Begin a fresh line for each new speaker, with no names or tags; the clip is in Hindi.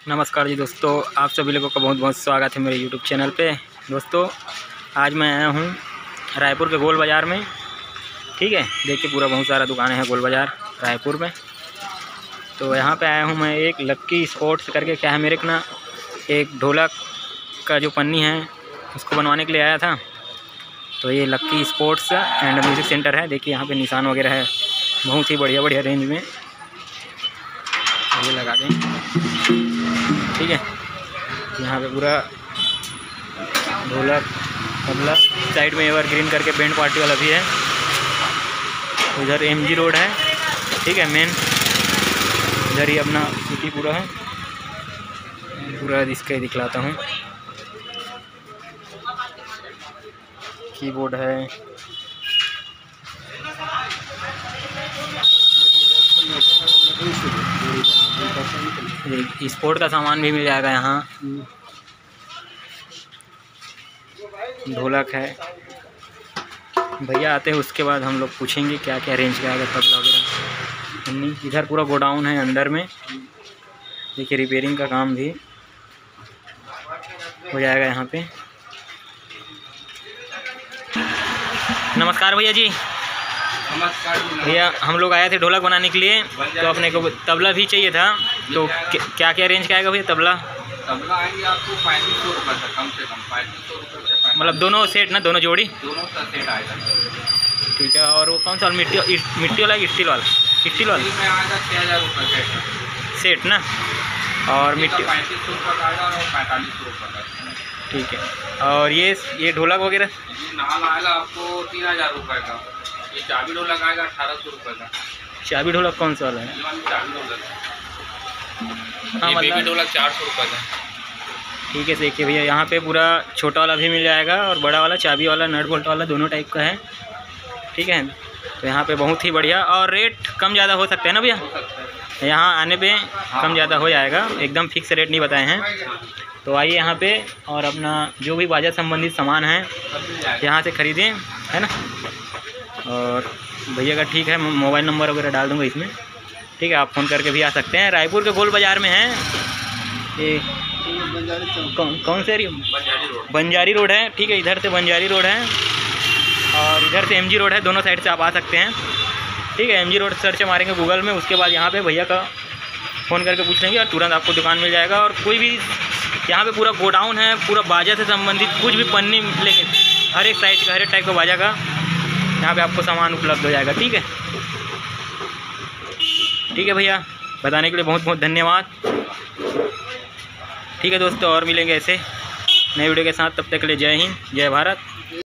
नमस्कार जी दोस्तों, आप सभी लोगों का बहुत बहुत स्वागत है मेरे YouTube चैनल पे। दोस्तों आज मैं आया हूँ रायपुर के गोल बाज़ार में। ठीक है, देखिए पूरा बहुत सारा दुकानें हैं गोल बाज़ार रायपुर में। तो यहाँ पे आया हूँ मैं एक लक्की स्पोर्ट्स करके, क्या है मेरे को ना, एक ढोलक का जो पन्नी है उसको बनवाने के लिए आया था। तो ये लक्की स्पोर्ट्स एंड म्यूज़िक सेंटर है। देखिए यहाँ पे निशान वगैरह है, बहुत ही बढ़िया बढ़िया रेंज में। ये लगा दें, ठीक है। यहाँ पे पूरा ढोलक तबला, साइड में एवरग्रीन करके बैंड पार्टी वाला भी है। उधर MG रोड है, ठीक है, मेन इधर ही अपना सिटी पूरा है। पूरा इसका ही दिखलाता हूँ। कीबोर्ड है, स्पोर्ट का सामान भी मिल जाएगा यहाँ। ढोलक है, भैया आते हैं उसके बाद हम लोग पूछेंगे क्या क्या रेंज का आएगा तबला वगैरह। इधर पूरा गोडाउन है अंदर में। देखिए रिपेयरिंग का काम भी हो जाएगा यहाँ पे। नमस्कार भैया जी।
नमस्कार
भैया, हम लोग आए थे ढोलक बनाने के लिए, तो अपने को तबला भी चाहिए था। तो क्या क्या रेंज का आएगा भैया तबला?
तबला आएंगे आपको 3500 रुपये तक, कम से कम 3500 रुपये से।
मतलब दोनों सेट ना, दोनों जोड़ी?
दोनों का सेट आएगा।
ठीक है। और वो कौन सा मिट्टी वाला कि स्टील वाला? स्टील वाला
में आएगा 6000 रुपये
सेट ना। और मिट्टी
3500 रुपये का आएगा और 4500 रुपये का।
ठीक है। और ये ढोलक वगैरह?
ये नाल आएगा आपको 3000 रुपये का। ये चाबी ढोलक आएगा 1800 रुपये का।
चाबी ढोलक कौन सा वाला है?
ये वाली चाबी ढोलक है।
हाँ,
ये बेबी
मतलब
ढोलक 400 रुपये का।
ठीक है। देखिए भैया, यहाँ पे पूरा छोटा वाला भी मिल जाएगा और बड़ा वाला, चाबी वाला, नट बोल्ट वाला, दोनों टाइप का है। ठीक है। तो यहाँ पे बहुत ही बढ़िया। और रेट कम ज़्यादा हो सकते हैं ना भैया? यहाँ आने पे कम ज़्यादा हो जाएगा, एकदम फिक्स रेट नहीं बताए हैं। तो आइए यहाँ पे और अपना जो भी बाजा संबंधित सामान है यहाँ से ख़रीदें, है ना। और भैया का ठीक है, मोबाइल नंबर वगैरह डाल दूँगा इसमें, ठीक है। आप फ़ोन करके भी आ सकते हैं। रायपुर के गोल बाज़ार में है ये। कौन से एरिया? बंजारी रोड है, ठीक है। इधर से बंजारी रोड है और इधर से MG रोड है। दोनों साइड से आप आ सकते हैं, ठीक है। MG रोड सर्च मारेंगे गूगल में, उसके बाद यहाँ पे भैया का फ़ोन करके पूछ लेंगे और तुरंत आपको दुकान मिल जाएगा। और कोई भी यहाँ पे पूरा गोडाउन है, पूरा बाजा से संबंधित कुछ भी पन्नी मिलेंगे, हर एक साइज का, हर एक टाइप का बाजा का यहाँ पे आपको सामान उपलब्ध हो जाएगा। ठीक है, ठीक है भैया, बताने के लिए बहुत बहुत धन्यवाद। ठीक है दोस्तों, और मिलेंगे ऐसे नए वीडियो के साथ। तब तक के लिए जय हिंद, जय भारत।